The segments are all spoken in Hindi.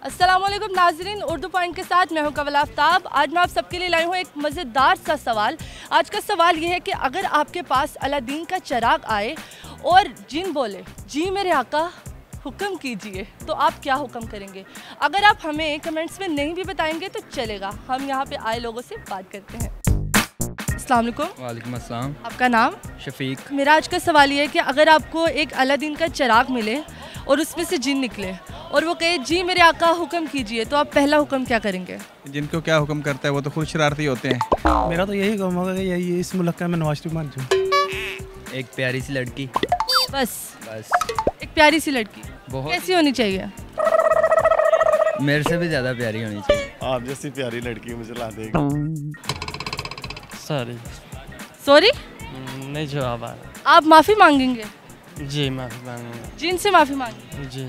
अस्सलाम वालेकुम नाज़रीन, उर्दू पॉइंट के साथ मैं हूं कवल आफ्ताब। आज मैं आप सबके लिए लाई हूं एक मज़ेदार सा सवाल। आज का सवाल ये है कि अगर आपके पास अलादीन का चिराग आए और जिन बोले जी मेरे आका हुक्म कीजिए, तो आप क्या हुक्म करेंगे? अगर आप हमें कमेंट्स में नहीं भी बताएंगे तो चलेगा, हम यहाँ पे आए लोगों से बात करते हैं। अस्सलाम वालेकुम। वालेकुम अस्सलाम। आपका नाम? शफीक। मेरा आज का सवाल ये है कि अगर आपको एक अलादीन का चिराग मिले और उसमें से जिन निकले और वो कहे जी मेरे आका हुक्म कीजिए, तो आप पहला हुक्म क्या करेंगे? जिनको क्या हुक्म करता है वो तो खुद शरारती होते हैं। मेरा तो यही काम होगा कि यही इस मुल्क का मैं नवाज शरीफ मान जाऊँ। एक प्यारी सी लड़की। बस एक प्यारी सी लड़की। बहुत। कैसी होनी चाहिए? मेरे से भी ज़्यादा प्यारी होनी चाहिए। आप जैसी प्यारी लड़की मुझे ला देगी। सॉरी नहीं जवाब आ आप माफ़ी मांगेंगे? रहा। जी माफ़ी मांगेंगे। जिन से माफ़ी मांगेंगे? जी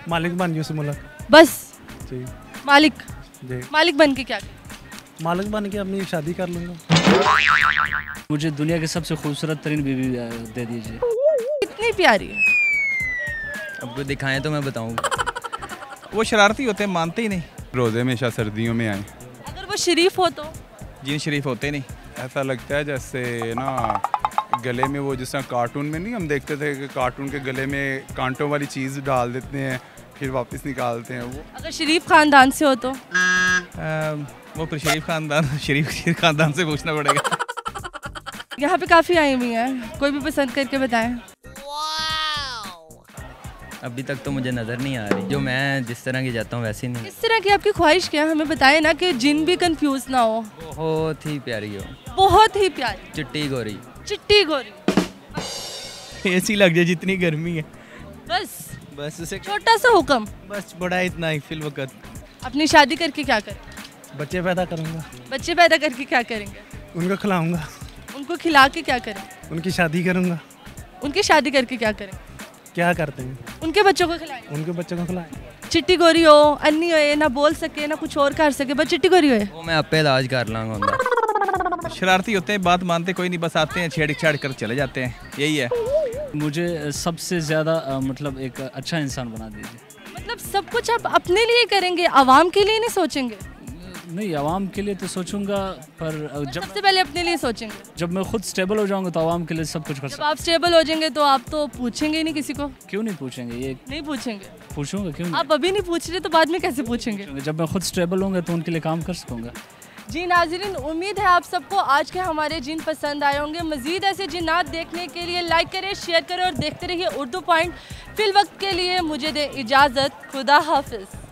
मालिक बन जाऊँ इस मुल्क। बस जी मालिक। जी मालिक बन के क्या? मालिक बन के अपनी शादी कर लूँगा। मुझे दुनिया की सबसे खूबसूरत तरीन बीवी दे दीजिए। कितनी प्यारी है? अब को दिखाएं तो मैं बताऊंगा। वो शरारती होते हैं, मानते ही नहीं। रोज़े हमेशा सर्दियों में आए। अगर वो शरीफ हो तो? जिन शरीफ होते नहीं। ऐसा लगता है जैसे ना गले में वो जिस तरह कार्टून में नहीं हम देखते थे कि कार्टून के गले में कांटों वाली चीज़ डाल देते हैं फिर वापस निकालते हैं वो। अगर शरीफ खानदान से हो तो? वो फिर शरीफ खानदान से पूछना पड़ेगा। यहाँ पे काफ़ी आई हुई हैं, कोई भी पसंद करके बताएं। अभी तक तो मुझे नज़र नहीं आ रही। जो मैं जिस तरह की जाता हूँ वैसी नहीं। किस तरह की आपकी ख्वाहिश क्या है, हमें बताएं ना, कि जिन भी कंफ्यूज ना हो। बहुत ही प्यारी हो। बहुत ही प्यारी। चिट्टी गोरी। चिट्टी गोरी। ऐसी लग जाए जितनी गर्मी है। बस उसे छोटा सा हुक्म। बस बड़ा इतना ही फिल वक्त। अपनी शादी करके क्या करें? बच्चे पैदा करूँगा। बच्चे पैदा करके क्या करेंगे? उनको खिलाऊँगा। उनको खिला के क्या करें? उनकी शादी करूँगा। उनकी शादी करके क्या करें? क्या करते हैं? उनके बच्चों को खिलाएं। उनके बच्चों को खिलाएं। चिट्टी गोरी हो, अन्नी हो, ना बोल सके ना कुछ और कर सके, बस चिट्टी गोरी हो। वो मैं आपे इलाज कर लाऊंगा। शरारती होते हैं, बात मानते कोई नहीं, बस आते हैं छेड़ कर चले जाते हैं, यही है। मुझे सबसे ज़्यादा मतलब एक अच्छा इंसान बना दीजिए। मतलब सब कुछ आप अपने लिए करेंगे, आवाम के लिए नहीं सोचेंगे? नहीं, आवाम के लिए तो सोचूंगा, पर सबसे पहले अपने लिए सोचेंगे। जब मैं खुद स्टेबल हो जाऊंगा तो आवाम के लिए सब कुछ कर जब सकता। आप स्टेबल हो जाएंगे तो आप तो पूछेंगे ही नहीं किसी को। क्यों नहीं पूछेंगे? ये नहीं पूछेंगे? पूछूंगा, क्यों नहीं? आप अभी नहीं पूछ रहे तो बाद में कैसे पूछेंगे? जब मैं खुद स्टेबल होऊंगा तो उनके लिए काम कर सकूंगा। जी नाज़रीन, उम्मीद है आप सबको आज के हमारे जिन पसंद आए होंगे। मज़ीद ऐसे जिन्नात देखने के लिए लाइक करें, शेयर करें और देखते रहिए उर्दू पॉइंट। फिल वक्त के लिए मुझे दे इजाज़त। खुदा हाफिज़।